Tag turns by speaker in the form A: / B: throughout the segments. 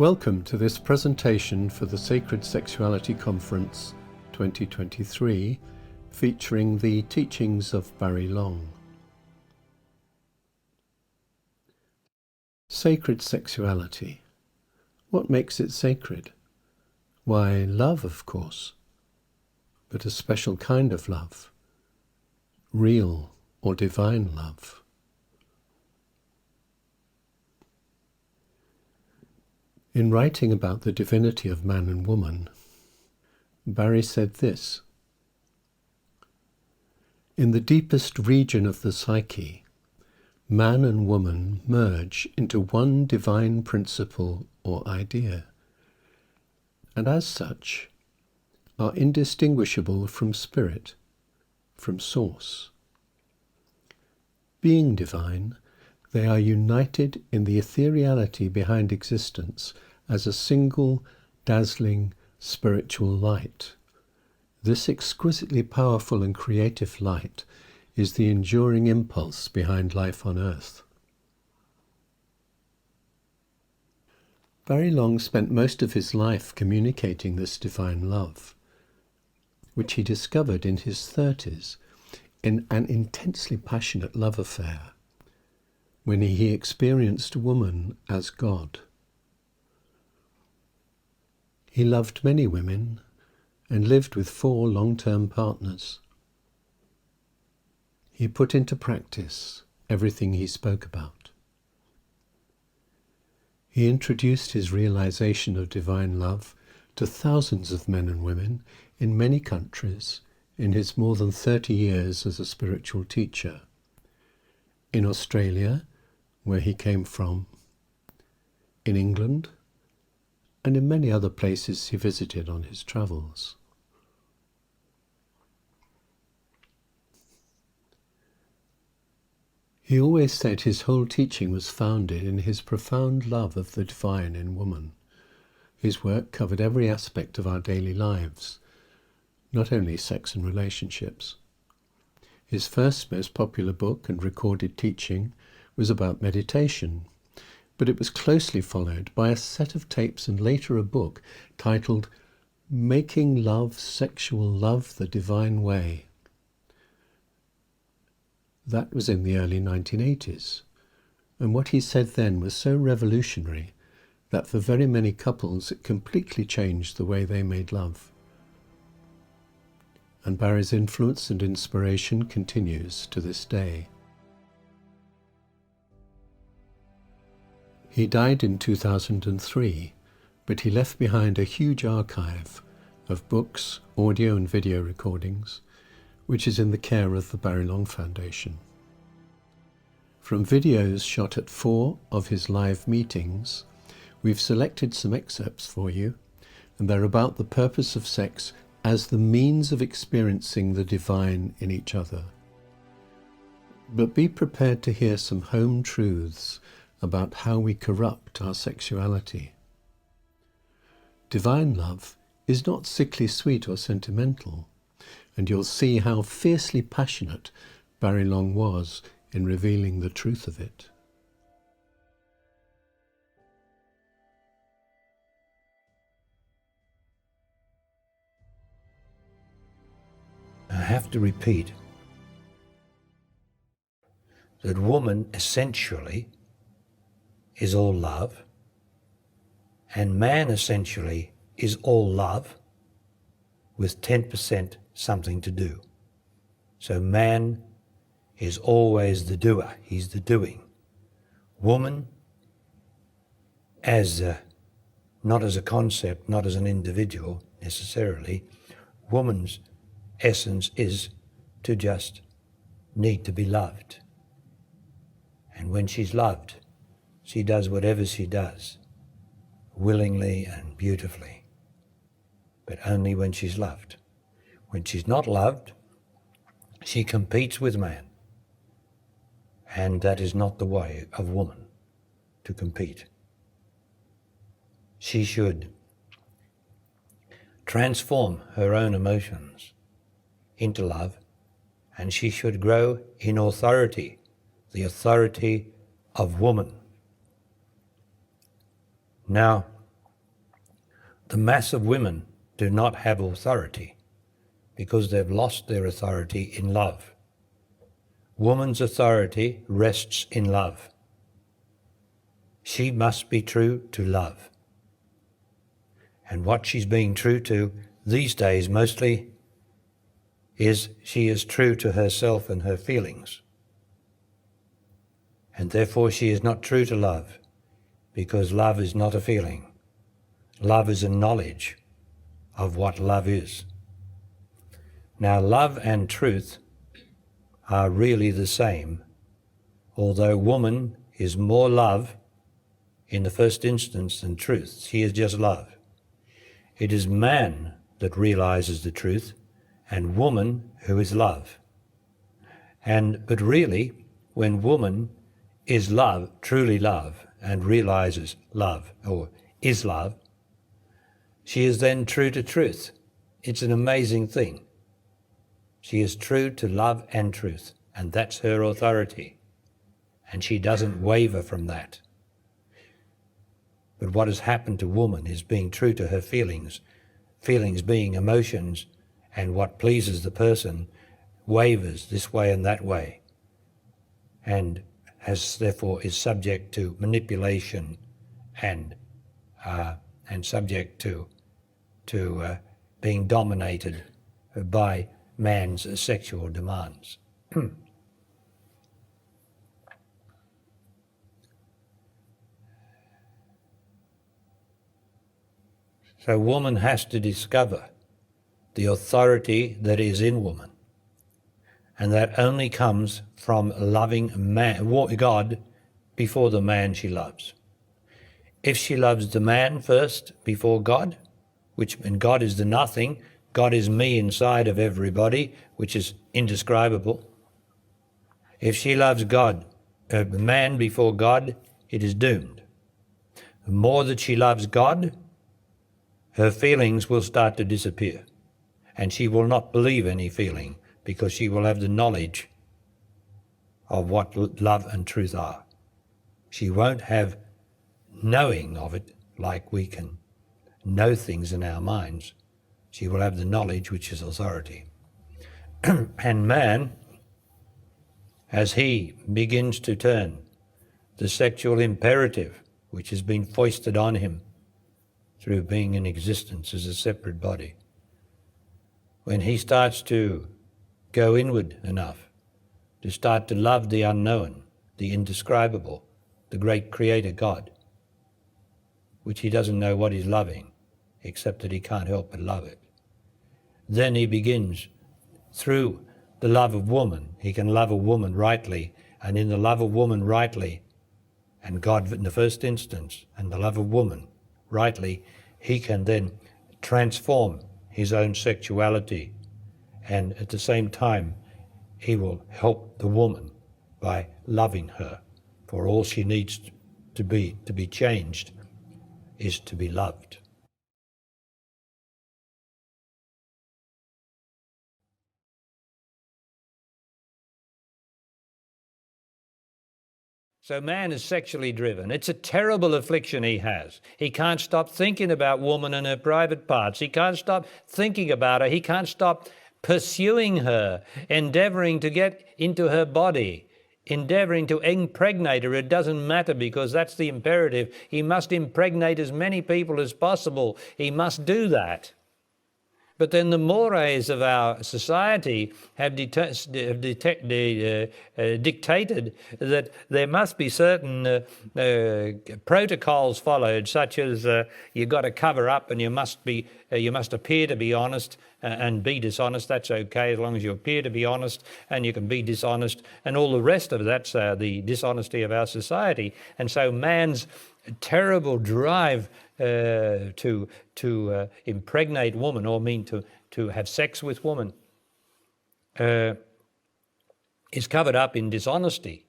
A: Welcome to this presentation for the Sacred Sexuality Conference 2023, featuring the teachings of Barry Long. Sacred sexuality. What makes it sacred? Why, love, of course, but a special kind of love, real or divine love. In writing about the divinity of man and woman, Barry said this: "In the deepest region of the psyche, man and woman merge into one divine principle or idea, and as such are indistinguishable from spirit, from source. Being divine, they are united in the ethereality behind existence as a single, dazzling, spiritual light. This exquisitely powerful and creative light is the enduring impulse behind life on earth." Barry Long spent most of his life communicating this divine love, which he discovered in his 30s in an intensely passionate love affair, when he experienced woman as God. He loved many women and lived with 4 long-term partners. He put into practice everything he spoke about. He introduced his realization of divine love to thousands of men and women in many countries in his more than 30 years as a spiritual teacher. In Australia, where he came from, in England, and in many other places he visited on his travels. He always said his whole teaching was founded in his profound love of the divine in woman. His work covered every aspect of our daily lives, not only sex and relationships. His first most popular book and recorded teaching was about meditation, but it was closely followed by a set of tapes and later a book titled Making Love, Sexual Love the Divine Way. That was in the early 1980s, and what he said then was so revolutionary that for very many couples it completely changed the way they made love. And Barry's influence and inspiration continues to this day. He died in 2003, but he left behind a huge archive of books, audio and video recordings, which is in the care of the Barry Long Foundation. From videos shot at 4 of his live meetings, we've selected some excerpts for you, and they're about the purpose of sex as the means of experiencing the divine in each other. But be prepared to hear some home truths about how we corrupt our sexuality. Divine love is not sickly sweet or sentimental, and you'll see how fiercely passionate Barry Long was in revealing the truth of it.
B: I have to repeat that woman essentially is all love, and man essentially is all love with 10% something to do. So man is always the doer, he's the doing. Woman, not as a concept, not as an individual necessarily, woman's essence is to just need to be loved. And when she's loved, she does whatever she does, willingly and beautifully, but only when she's loved. When she's not loved, she competes with man, and that is not the way of woman, to compete. She should transform her own emotions into love, and she should grow in authority, the authority of woman. Now, the mass of women do not have authority because they've lost their authority in love. Woman's authority rests in love. She must be true to love. And what she's being true to these days mostly is she is true to herself and her feelings. And therefore she is not true to love, because love is not a feeling. Love is a knowledge of what love is. Now, love and truth are really the same, although woman is more love in the first instance than truth. She is just love. It is man that realizes the truth, and woman who is love. But really, when woman is love, truly love, and realizes love, or is love, she is then true to truth. It's an amazing thing. She is true to love and truth, and that's her authority. And she doesn't waver from that. But what has happened to woman is being true to her feelings, feelings being emotions, and what pleases the person wavers this way and that way, and therefore is subject to manipulation and subject to being dominated by man's sexual demands. So woman has to discover the authority that is in woman, and that only comes from loving God before the man she loves. If she loves the man first before God, and God is the nothing, God is me inside of everybody, which is indescribable. If she loves the man before God, it is doomed. The more that she loves God, her feelings will start to disappear, and she will not believe any feeling, because she will have the knowledge of what love and truth are. She won't have knowing of it like we can know things in our minds. She will have the knowledge, which is authority. And man, as he begins to turn the sexual imperative, which has been foisted on him through being in existence as a separate body, when he starts to go inward enough to start to love the unknown, the indescribable, the great creator God, which he doesn't know what he's loving, except that he can't help but love it. Then he begins, through the love of woman, he can love a woman rightly, and in the love of woman rightly, and God in the first instance, and the love of woman rightly, he can then transform his own sexuality, and at the same time he will help the woman by loving her, for all she needs to be changed is to be loved. So man is sexually driven. It's a terrible affliction he has. He can't stop thinking about woman and her private parts. He can't stop thinking about her. He can't stop pursuing her, endeavoring to get into her body, endeavoring to impregnate her. It doesn't matter, because that's the imperative. He must impregnate as many people as possible. He must do that. But then the mores of our society have dictated that there must be certain protocols followed, such as you've got to cover up, and you must appear to be honest and be dishonest. That's okay, as long as you appear to be honest and you can be dishonest, and all the rest of that's the dishonesty of our society. And so man's terrible drive to impregnate woman, or to have sex with woman, is covered up in dishonesty,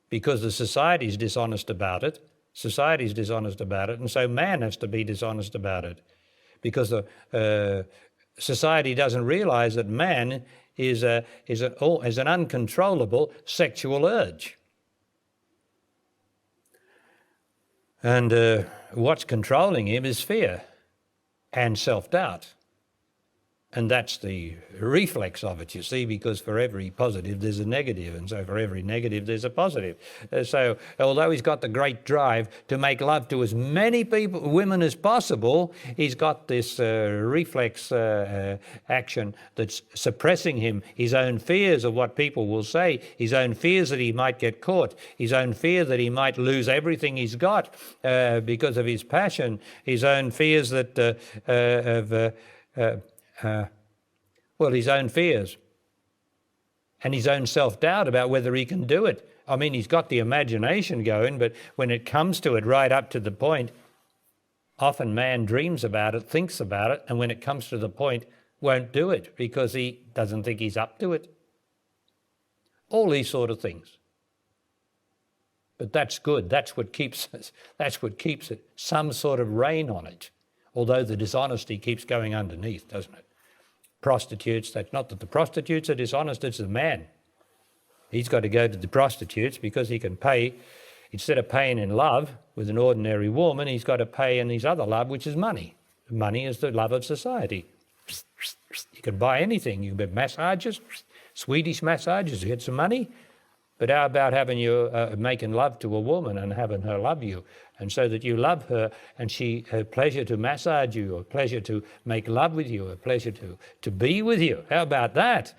B: because the society is dishonest about it. Society is dishonest about it, and so man has to be dishonest about it, because the society doesn't realize that man is an uncontrollable sexual urge. And what's controlling him is fear. and self-doubt. And that's the reflex of it, you see, because for every positive there's a negative, and so for every negative there's a positive. So although he's got the great drive to make love to as many women as possible, he's got this reflex action that's suppressing him, his own fears of what people will say, his own fears that he might get caught, his own fear that he might lose everything he's got because of his passion, his own fears that his own fears and his own self-doubt about whether he can do it. I mean, he's got the imagination going, but when it comes to it, right up to the point, often man dreams about it, thinks about it, and when it comes to the point, won't do it because he doesn't think he's up to it. All these sort of things. But that's good. That's what keeps us. That's what keeps it. Some sort of rein on it. Although the dishonesty keeps going underneath, doesn't it? Prostitutes, that's not that the prostitutes are dishonest, it's the man. He's got to go to the prostitutes because he can pay, instead of paying in love with an ordinary woman, he's got to pay in his other love, which is money. Money is the love of society. You can buy anything. You can get massages, Swedish massages to get some money. But how about having you making love to a woman and having her love you, and so that you love her and she her pleasure to massage you, or pleasure to make love with you, or pleasure to be with you? How about that?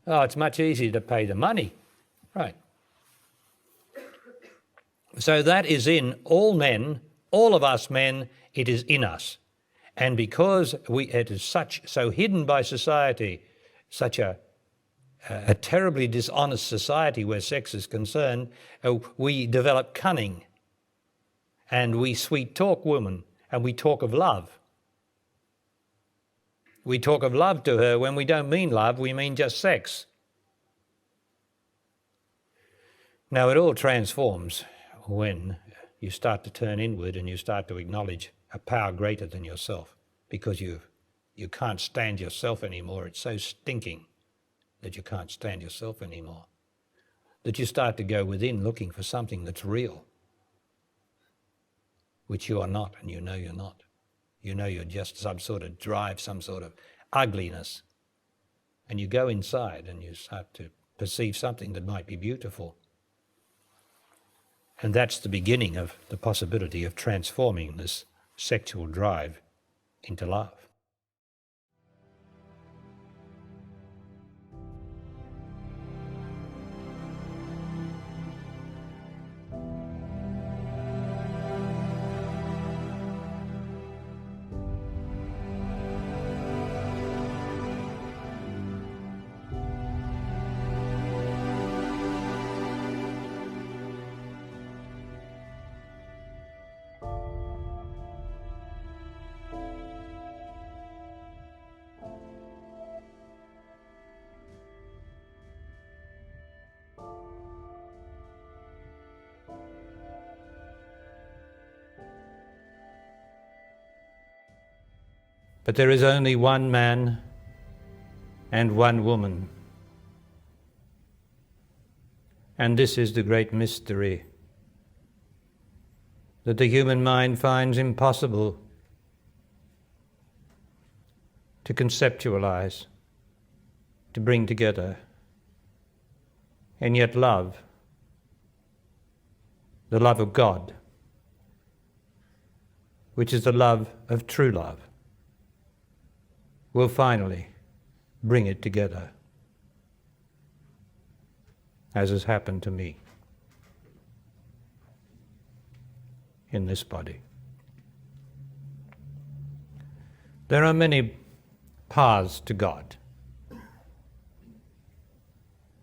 B: Oh, it's much easier to pay the money, right? So that is in all men, all of us men. It is in us, and because it is so hidden by society, such a terribly dishonest society where sex is concerned, we develop cunning and we sweet talk women and we talk of love. We talk of love to her when we don't mean love, we mean just sex. Now it all transforms when you start to turn inward and you start to acknowledge a power greater than yourself, because you can't stand yourself anymore. It's so stinking that you can't stand yourself anymore, that you start to go within looking for something that's real, which you are not, and you know you're not. You know you're just some sort of drive, some sort of ugliness. And you go inside and you start to perceive something that might be beautiful. And that's the beginning of the possibility of transforming this sexual drive into love. But there is only one man and one woman. And this is the great mystery that the human mind finds impossible to conceptualize, to bring together. And yet love, the love of God, which is the love of true love, will finally bring it together, as has happened to me in this body. There are many paths to God,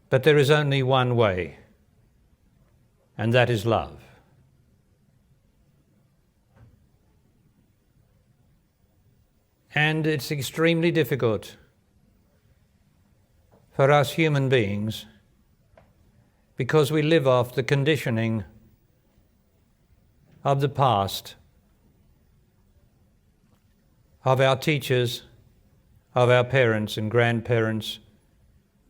B: but there is only one way, and that is love. And it's extremely difficult for us human beings, because we live off the conditioning of the past, of our teachers, of our parents and grandparents,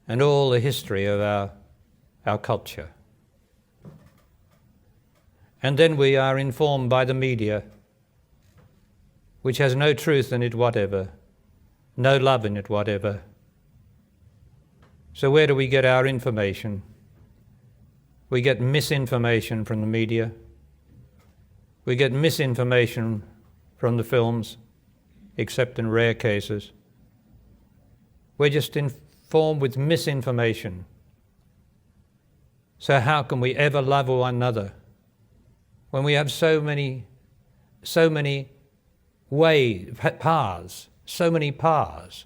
B: and all the history of our culture. And then we are informed by the media.
C: which has no truth in it whatever, no love in it whatever. So where do we get our information? We get misinformation from the media. We get misinformation from the films, except in rare cases. We're just informed with misinformation. So how can we ever love one another when we have so many paths, so many paths?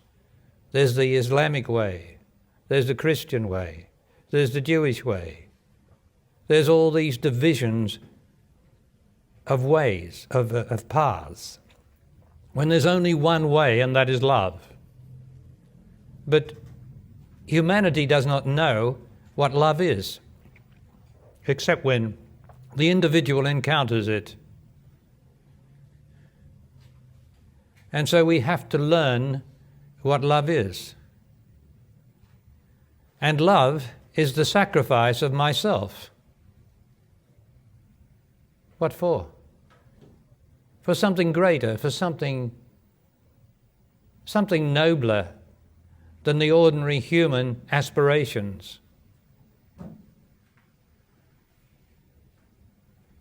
C: There's the Islamic way, there's the Christian way, there's the Jewish way. There's all these divisions of ways, of paths, when there's only one way, and that is love. But humanity does not know what love is, except when the individual encounters it. And so we have to learn what love is. And love is the sacrifice of myself. What for? For something greater, for something nobler than the ordinary human aspirations.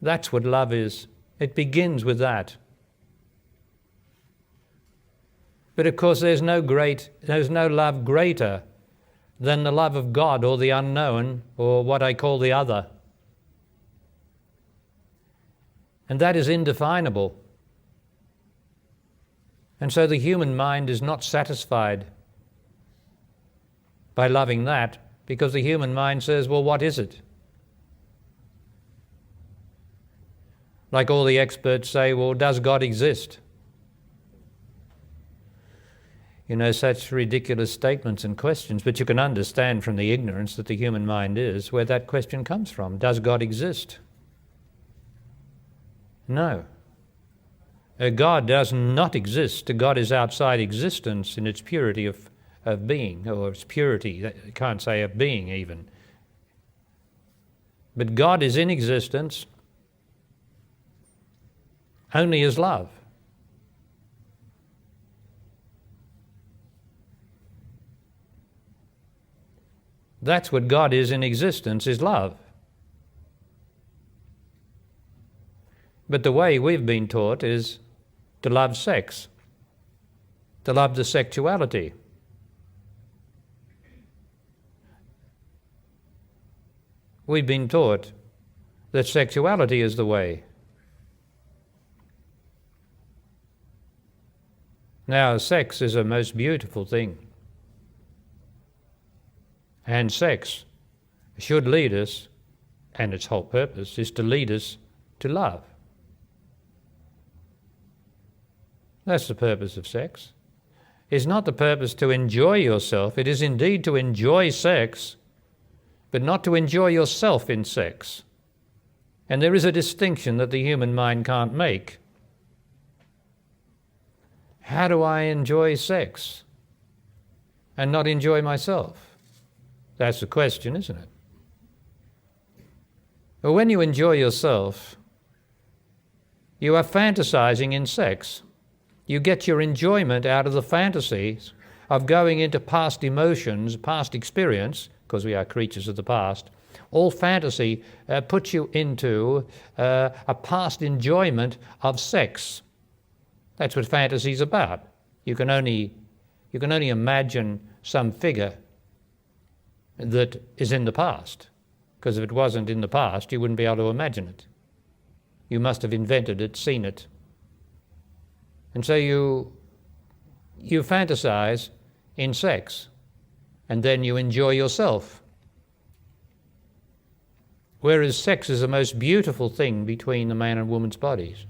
C: That's what love is. It begins with that. But of course there's no love greater than the love of God or the unknown, or what I call the other. And that is indefinable. And so the human mind is not satisfied by loving that, because the human mind says, well, what is it? Like all the experts say, well, does God exist? You know, such ridiculous statements and questions, but you can understand from the ignorance that the human mind is where that question comes from. Does God exist? No. God does not exist. God is outside existence in its purity of being, or its purity, I can't say of being even. But God is in existence only as love. That's what God is in existence, is love. But the way we've been taught is to love sex, to love the sexuality. We've been taught that sexuality is the way. Now, sex is a most beautiful thing. And sex should lead us, and its whole purpose is to lead us to love. That's the purpose of sex. It's not the purpose to enjoy yourself. It is indeed to enjoy sex, but not to enjoy yourself in sex. And there is a distinction that the human mind can't make. How do I enjoy sex and not enjoy myself? That's the question, isn't it? Well, when you enjoy yourself, you are fantasizing in sex. You get your enjoyment out of the fantasies of going into past emotions, past experience, because we are creatures of the past. All fantasy puts you into a past enjoyment of sex. That's what fantasy is about. You can only imagine some figure that is in the past, because if it wasn't in the past, you wouldn't be able to imagine it. You must have invented it, seen it. And so you fantasize in sex, and then you enjoy yourself. Whereas sex is the most beautiful thing between the man and woman's bodies.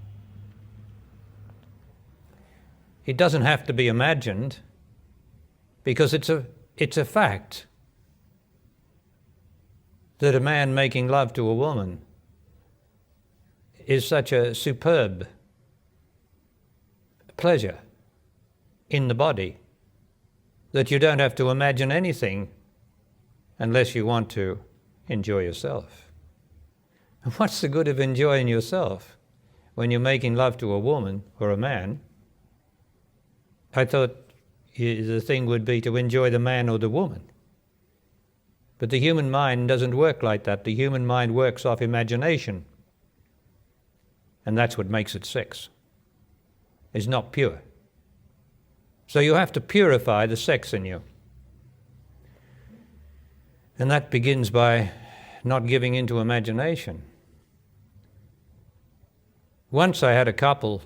C: It doesn't have to be imagined, because it's a fact that a man making love to a woman is such a superb pleasure in the body that you don't have to imagine anything unless you want to enjoy yourself. And what's the good of enjoying yourself when you're making love to a woman or a man I thought the thing would be to enjoy the man or the woman. But the human mind doesn't work like that. The human mind works off imagination. And that's what makes it sex. It's not pure. So you have to purify the sex in you. And that begins by not giving into imagination. Once I had a couple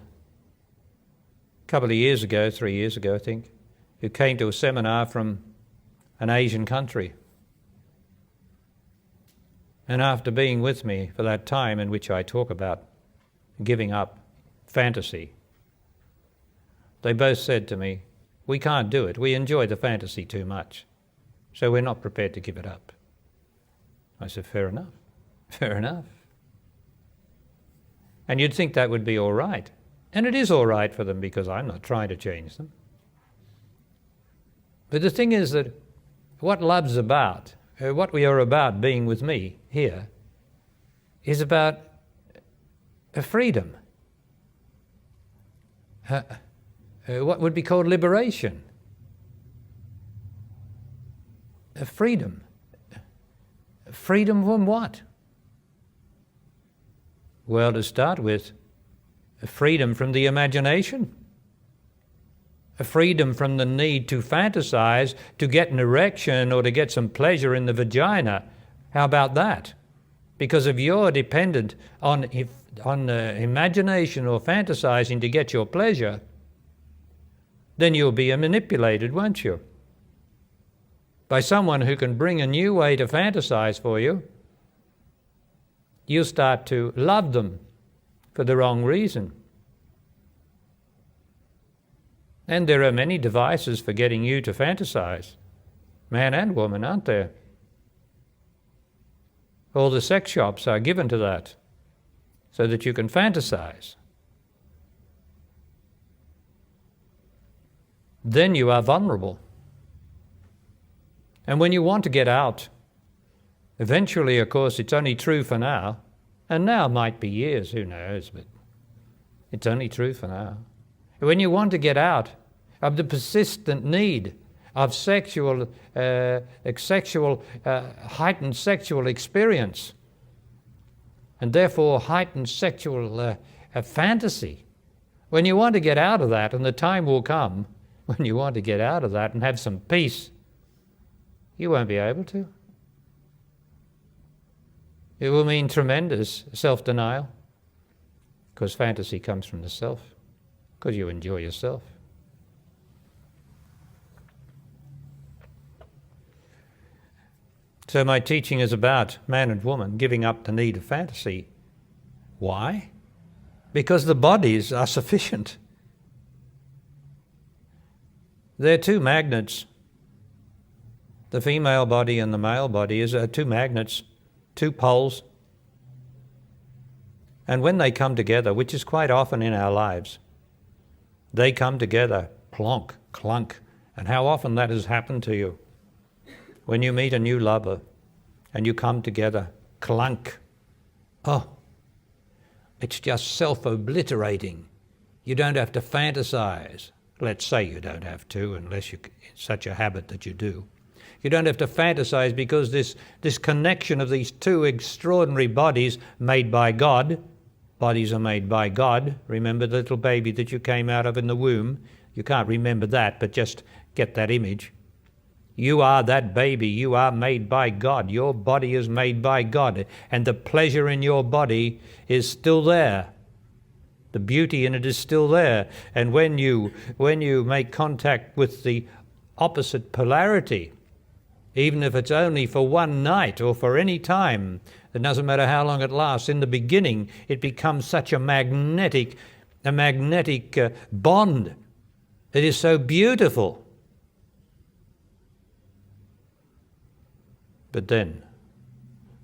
C: of years ago, 3 years ago I think, who came to a seminar from an Asian country. And after being with me for that time in which I talk about giving up fantasy, they both said to me, we can't do it. We enjoy the fantasy too much, so we're not prepared to give it up. I said, fair enough, fair enough. And you'd think that would be all right. And it is all right for them because I'm not trying to change them. But the thing is that what love's about, what we are about being with me here, is about a freedom. What would be called liberation. A freedom. Freedom from what? Well, to start with, a freedom from the imagination. A freedom from the need to fantasize, to get an erection or to get some pleasure in the vagina. How about that? Because if you're dependent on imagination or fantasizing to get your pleasure, then you'll be manipulated, won't you? By someone who can bring a new way to fantasize for you. You'll start to love them for the wrong reason. And there are many devices for getting you to fantasize, man and woman, aren't there? All the sex shops are given to that, so that you can fantasize. Then you are vulnerable. And when you want to get out, eventually, of course, it's only true for now, and now might be years, who knows, but it's only true for now. When you want to get out of the persistent need of heightened sexual experience, and therefore heightened sexual fantasy, when you want to get out of that, and the time will come when you want to get out of that and have some peace, you won't be able to. It will mean tremendous self-denial, because fantasy comes from the self, because you enjoy yourself. So my teaching is about man and woman giving up the need of fantasy. Why? Because the bodies are sufficient. They're two magnets. The female body and the male body are two magnets, two poles. And when they come together, which is quite often in our lives, they come together, plonk, clunk. And how often that has happened to you? When you meet a new lover and you come together, clunk. Oh, it's just self-obliterating. You don't have to fantasize. Let's say you don't have to, unless it's such a habit that you do. You don't have to fantasize because this connection of these two extraordinary bodies made by God, bodies are made by God. Remember the little baby that you came out of in the womb? You can't remember that, but just get that image. You are that baby. You are made by God. Your body is made by God. And the pleasure in your body is still there. The beauty in it is still there. And when you make contact with the opposite polarity, even if it's only for one night or for any time, it doesn't matter how long it lasts. In the beginning, it becomes such a magnetic bond. It is so beautiful. But then,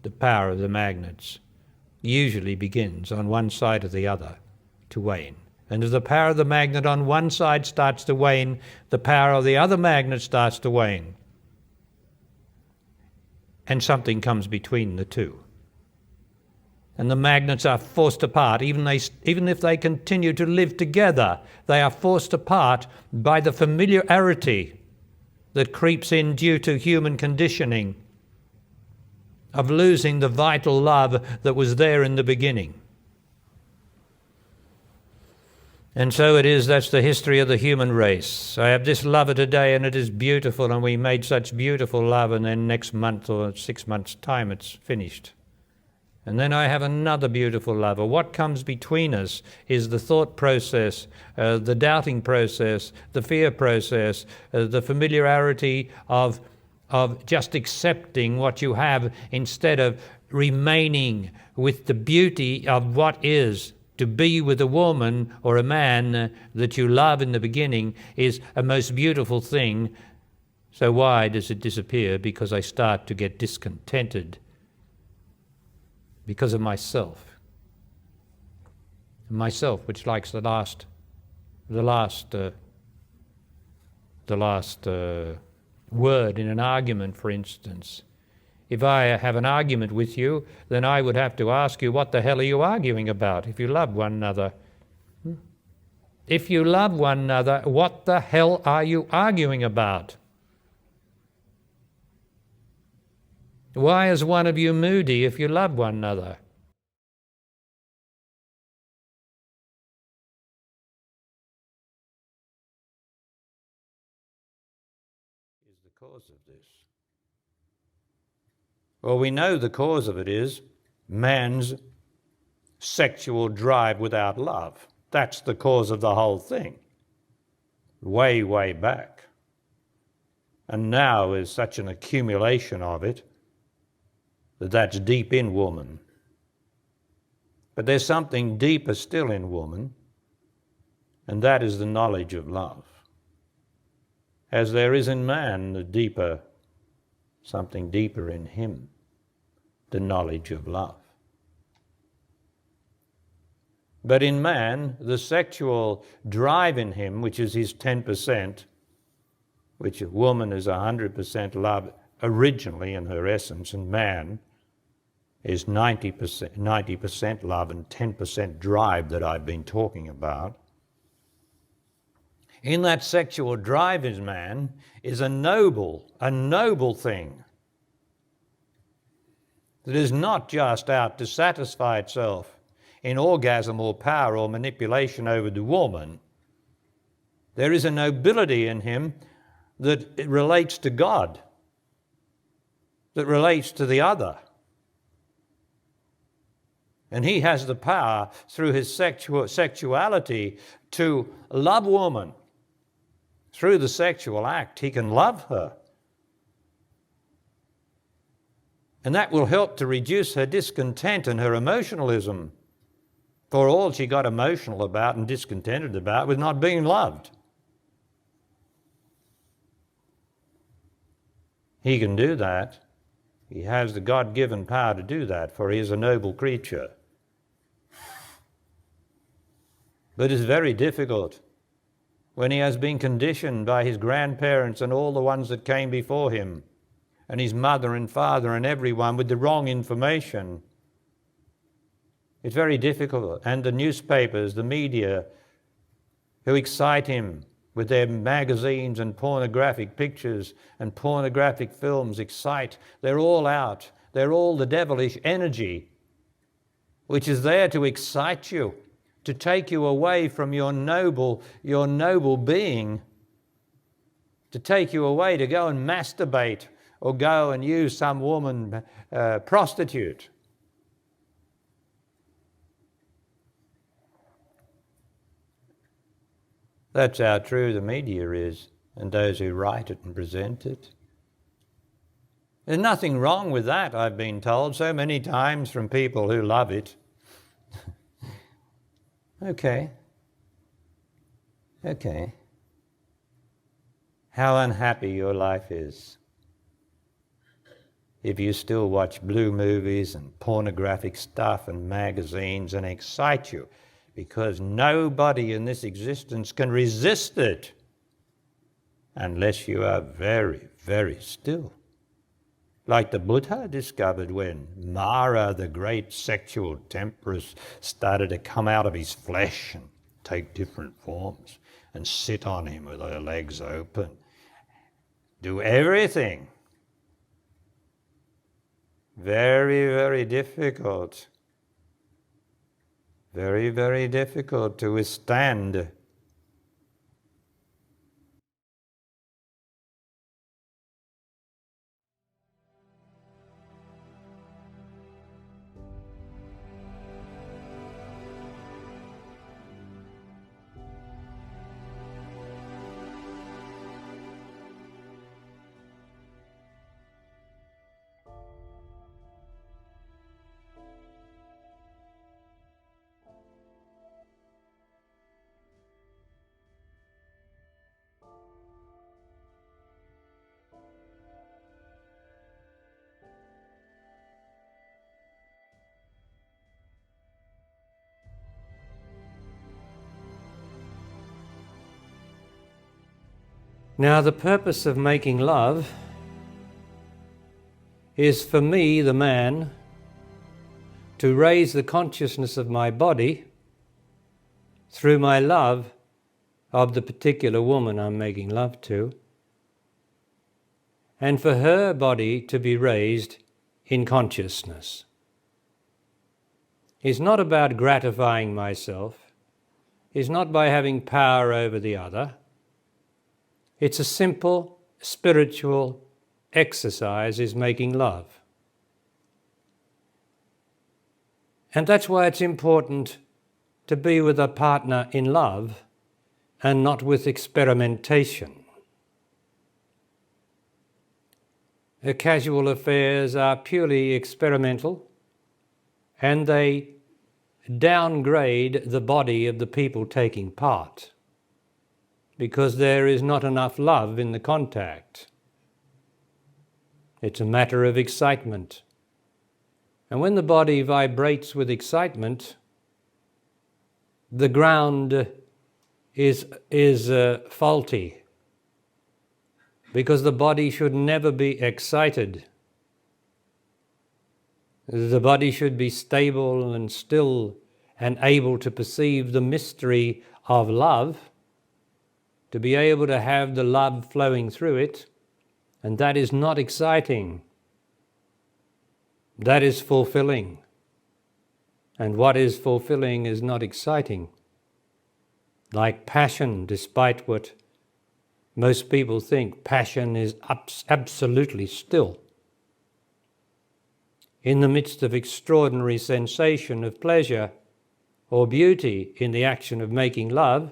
C: the power of the magnets usually begins on one side or the other to wane. And as the power of the magnet on one side starts to wane, the power of the other magnet starts to wane. And something comes between the two. and the magnets are forced apart. Even if they continue to live together, they are forced apart by the familiarity that creeps in due to human conditioning of losing the vital love that was there in the beginning. And so it is, that's the history of the human race. I have this lover today and it is beautiful, and we made such beautiful love, and then next month or 6 months' time it's finished. And then I have another beautiful lover. What comes between us is the thought process, the doubting process, the fear process, the familiarity of just accepting what you have instead of remaining with the beauty of what is. To be with a woman or a man that you love in the beginning is a most beautiful thing. So why does it disappear? Because I start to get discontented because of myself. Myself, which likes the last word in an argument, for instance. If I have an argument with you, then I would have to ask you, what the hell are you arguing about if you love one another? If you love one another, what the hell are you arguing about? Why is one of you moody if you love one another? Is the cause of this? Well, we know the cause of it is man's sexual drive without love. That's the cause of the whole thing. Way, way back. And now is such an accumulation of it that's deep in woman. But there's something deeper still in woman, and that is the knowledge of love. As there is in man something deeper in him, the knowledge of love. But in man, the sexual drive in him, which is his 10%, which a woman is 100% love originally in her essence, and man is 90% love and 10% drive that I've been talking about. In that sexual drive in man is a noble thing that is not just out to satisfy itself in orgasm or power or manipulation over the woman. There is a nobility in him that relates to God, that relates to the other. And he has the power through his sexuality to love woman. Through the sexual act, he can love her. And that will help to reduce her discontent and her emotionalism. For all she got emotional about and discontented about was not being loved. He can do that. He has the God-given power to do that, for he is a noble creature. But it's very difficult when he has been conditioned by his grandparents and all the ones that came before him, and his mother and father and everyone with the wrong information. It's very difficult. And the newspapers, the media, who excite him with their magazines and pornographic pictures and pornographic films they're all out. They're all the devilish energy which is there to excite you, to take you away from your noble being, to take you away to go and masturbate or go and use some woman prostitute. That's how true the media is, and those who write it and present it. There's nothing wrong with that, I've been told so many times from people who love it. Okay. How unhappy your life is if you still watch blue movies and pornographic stuff and magazines and excite you, because nobody in this existence can resist it unless you are very, very still.
B: Like the Buddha discovered when Mara, the great sexual temperess, started to come out of his flesh and take different forms and sit on him with her legs open. Do everything. Very, very difficult. Very, very difficult to withstand.
C: Now, the purpose of making love is for me, the man, to raise the consciousness of my body through my love of the particular woman I'm making love to, and for her body to be raised in consciousness. It's not about gratifying myself. It's not by having power over the other. It's a simple spiritual exercise is making love. And that's why it's important to be with a partner in love and not with experimentation. Casual affairs are purely experimental, and they downgrade the body of the people taking part, because there is not enough love in the contact. It's a matter of excitement. And when the body vibrates with excitement, the ground is faulty, because the body should never be excited. The body should be stable and still and able to perceive the mystery of love, to be able to have the love flowing through it, and that is not exciting. That is fulfilling. And what is fulfilling is not exciting. Like passion, despite what most people think, passion is absolutely still. In the midst of extraordinary sensation of pleasure or beauty in the action of making love,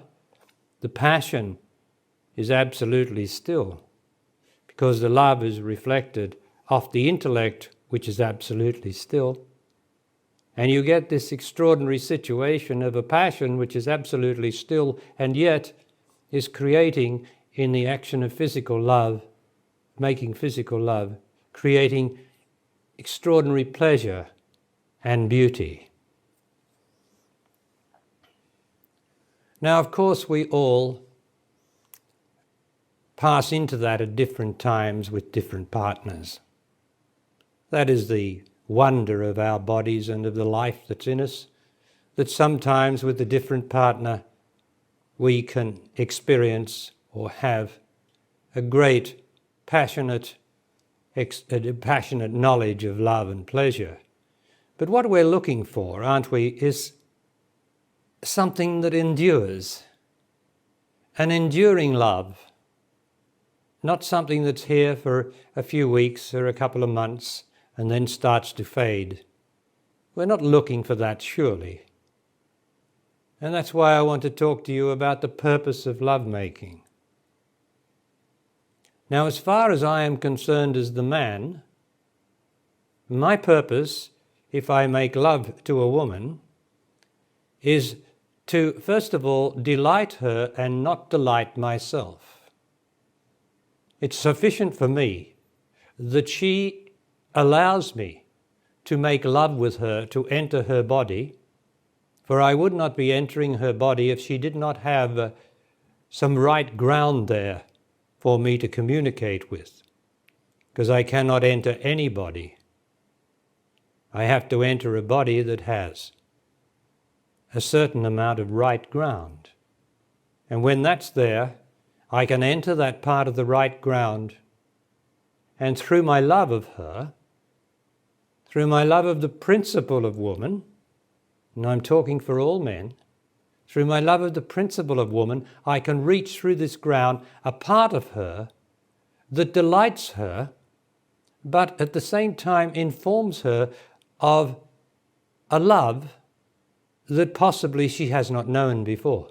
C: the passion is absolutely still, because the love is reflected off the intellect, which is absolutely still. And you get this extraordinary situation of a passion which is absolutely still and yet is creating in the action of physical love, making physical love, creating extraordinary pleasure and beauty. Now, of course, we all pass into that at different times with different partners. That is the wonder of our bodies and of the life that's in us, that sometimes with a different partner we can experience or have a great passionate knowledge of love and pleasure. But what we're looking for, aren't we, is something that endures, an enduring love, not something that's here for a few weeks or a couple of months and then starts to fade. We're not looking for that, surely. And that's why I want to talk to you about the purpose of lovemaking. Now, as far as I am concerned as the man, my purpose, if I make love to a woman, is to, first of all, delight her and not delight myself. It's sufficient for me that she allows me to make love with her, to enter her body, for I would not be entering her body if she did not have some right ground there for me to communicate with.
B: because I cannot enter any body. I have to enter a body that has a certain amount of right ground. And when that's there, I can enter that part of the right ground, and through my love of her, through my love of the principle of woman, and I'm talking for all men, through my love of the principle of woman, I can reach through this ground a part of her that delights her, but at the same time informs her of a love that possibly she has not known before.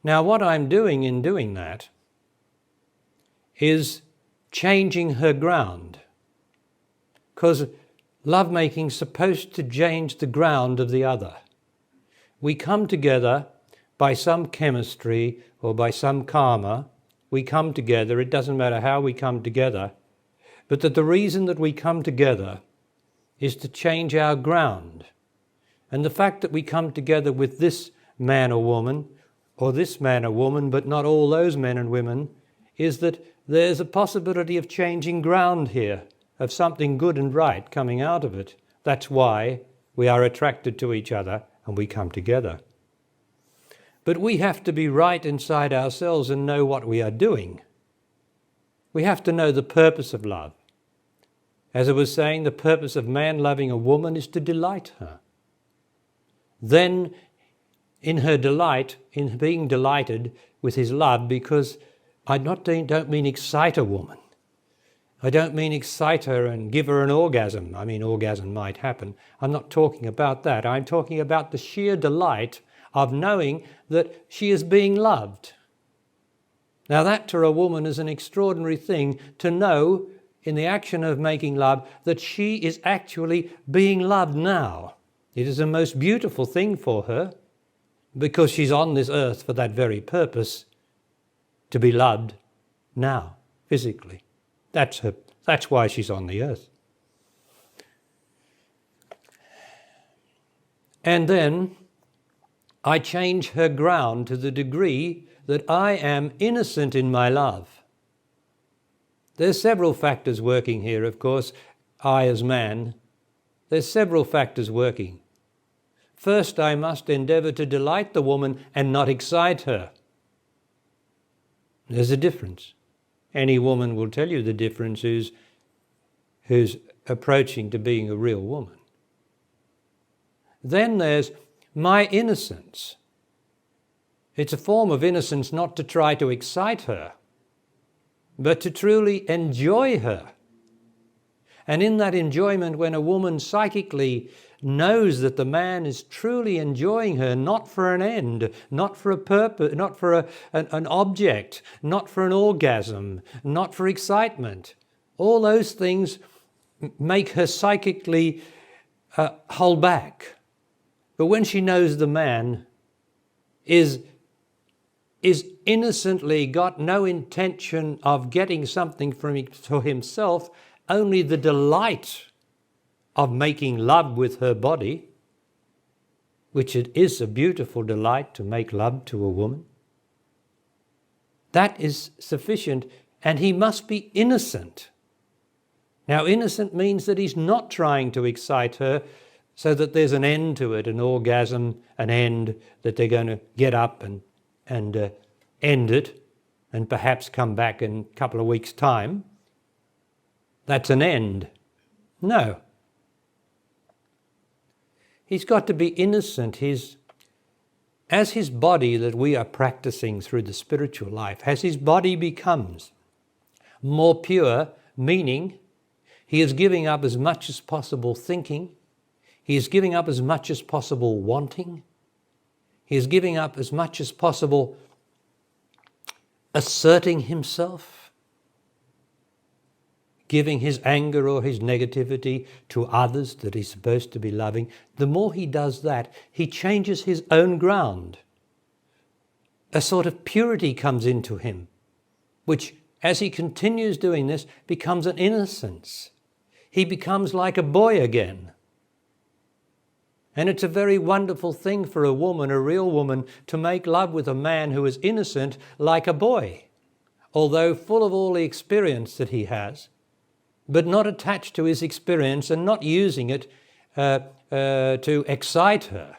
B: Now, what I'm doing in doing that is changing her ground, because lovemaking is supposed to change the ground of the other. We come together by some chemistry or by some karma. We come together, it doesn't matter how we come together, but that the reason that we come together is to change our ground. And the fact that we come together with this man or woman, or this man or woman, but not all those men and women, is that there's a possibility of changing ground here, of something good and right coming out of it. That's why we are attracted to each other and we come together. But we have to be right inside ourselves and know what we are doing. We have to know the purpose of love. As I was saying, the purpose of man loving a woman is to delight her. Then, in her delight, in being delighted with his love, because I don't mean excite a woman. I don't mean excite her and give her an orgasm. I mean, orgasm might happen. I'm not talking about that. I'm talking about the sheer delight of knowing that she is being loved. Now, that to a woman is an extraordinary thing, to know in the action of making love that she is actually being loved now. It is a most beautiful thing for her, because she's on this earth for that very purpose, to be loved now, physically. That's why she's on the earth. And then I change her ground to the degree that I am innocent in my love. There's several factors working here, of course, I as man. There's several factors working. First, I must endeavour to delight the woman and not excite her. There's a difference. Any woman will tell you the difference who's approaching to being a real woman. Then there's my innocence. It's a form of innocence not to try to excite her, but to truly enjoy her. And in that enjoyment, when a woman psychically knows that the man is truly enjoying her, not for an end, not for a purpose, not for an object, not for an orgasm, not for excitement, all those things make her psychically hold back. But when she knows the man is innocently got no intention of getting something for himself, only the delight of making love with her body, which it is a beautiful delight to make love to a woman, that is sufficient, and he must be innocent. Now, innocent means that he's not trying to excite her so that there's an end to it, an orgasm, an end, that they're going to get up and end it and perhaps come back in a couple of weeks' time. That's an end. No. He's got to be innocent. As his body that we are practicing through the spiritual life, as his body becomes more pure, meaning he is giving up as much as possible thinking, he is giving up as much as possible wanting, he is giving up as much as possible asserting himself, giving his anger or his negativity to others that he's supposed to be loving. The more he does that, he changes his own ground. A sort of purity comes into him, which, as he continues doing this, becomes an innocence. He becomes like a boy again.
C: And it's a very wonderful thing for a woman, a real woman, to make love with a man who is innocent like a boy, although full of all the experience that he has, but not attached to his experience and not using it to excite her,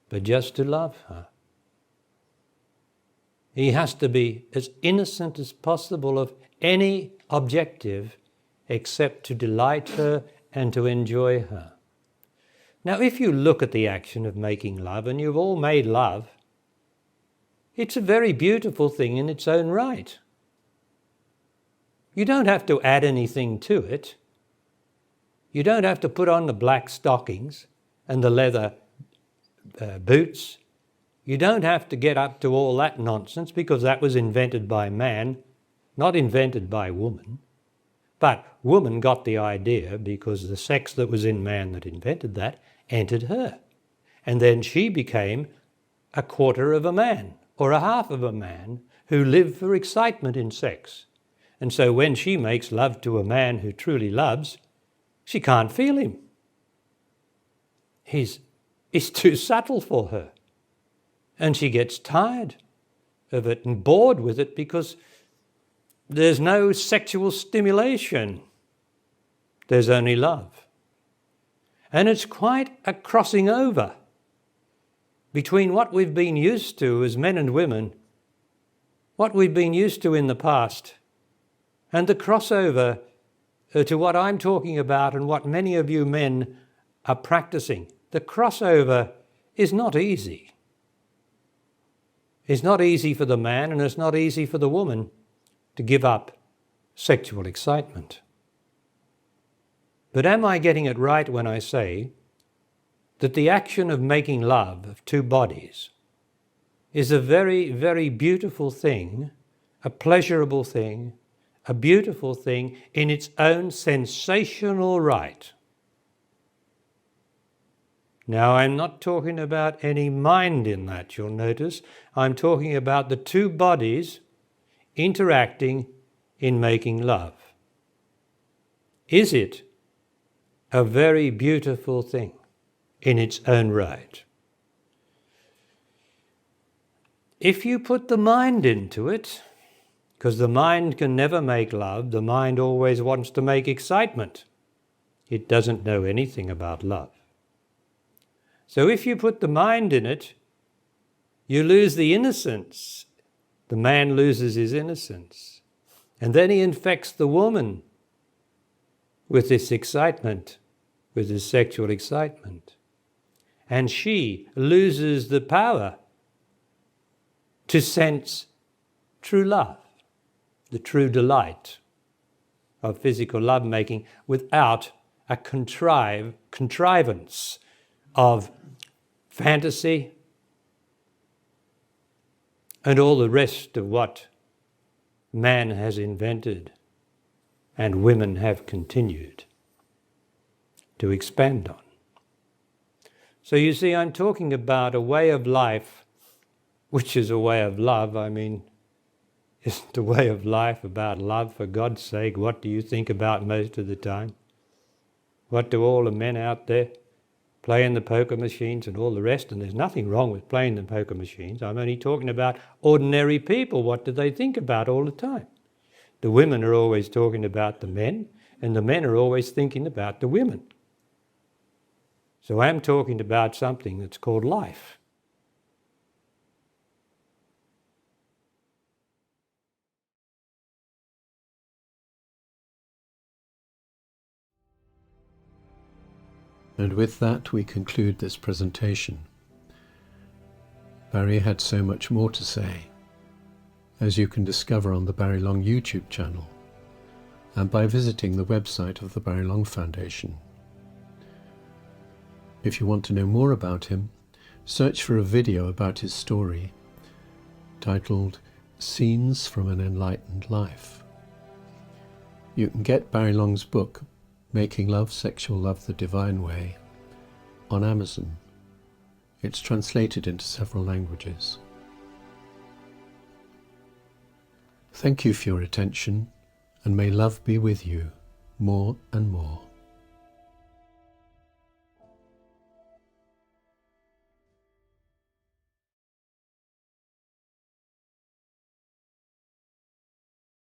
C: but just to love her. He has to be as innocent as possible of any objective except to delight her and to enjoy her. Now, if you look at the action of making love, and you've all made love, it's a very beautiful thing in its own right. You don't have to add anything to it. You don't have to put on the black stockings and the leather boots. You don't have to get up to all that nonsense, because that was invented by man, not invented by woman. But woman got the idea because the sex that was in man that invented that entered her. And then she became a quarter of a man or a half of a man who lived for excitement in sex. And so when she makes love to a man who truly loves, she can't feel him. He's too subtle for her. And she gets tired of it and bored with it because there's no sexual stimulation. There's only love. And it's quite a crossing over between what we've been used to as men and women, what we've been used to in the past, and the crossover to what I'm talking about and what many of you men are practicing. The crossover is not easy. It's not easy for the man, and it's not easy for the woman to give up sexual excitement. But am I getting it right when I say that the action of making love of two bodies is a very, very beautiful thing, a pleasurable thing, a beautiful thing in its own sensational right? Now, I'm not talking about any mind in that, you'll notice. I'm talking about the two bodies interacting in making love. Is it a very beautiful thing in its own right? If you put the mind into it, because the mind can never make love, the mind always wants to make excitement. It doesn't know anything about love. So if you put the mind in it, you lose the innocence. The man loses his innocence. And then he infects the woman with this excitement, with this sexual excitement. And she loses the power to sense true love, the true delight of physical lovemaking without a contrivance of fantasy and all the rest of what man has invented and women have continued to expand on. So you see, I'm talking about a way of life which is a way of love. I mean, isn't a way of life about love, for God's sake? What do you think about most of the time? What do all the men out there playing the poker machines and all the rest? And there's nothing wrong with playing the poker machines. I'm only talking about ordinary people. What do they think about all the time? The women are always talking about the men, and the men are always thinking about the women. So I'm talking about something that's called life.
A: And with that we conclude this presentation. Barry had so much more to say, as you can discover on the Barry Long YouTube channel and by visiting the website of the Barry Long Foundation. If you want to know more about him, search for a video about his story titled Scenes from an Enlightened Life. You can get Barry Long's book, Making Love, Sexual Love the Divine Way, on Amazon. It's translated into several languages. Thank you for your attention, and may love be with you more and more.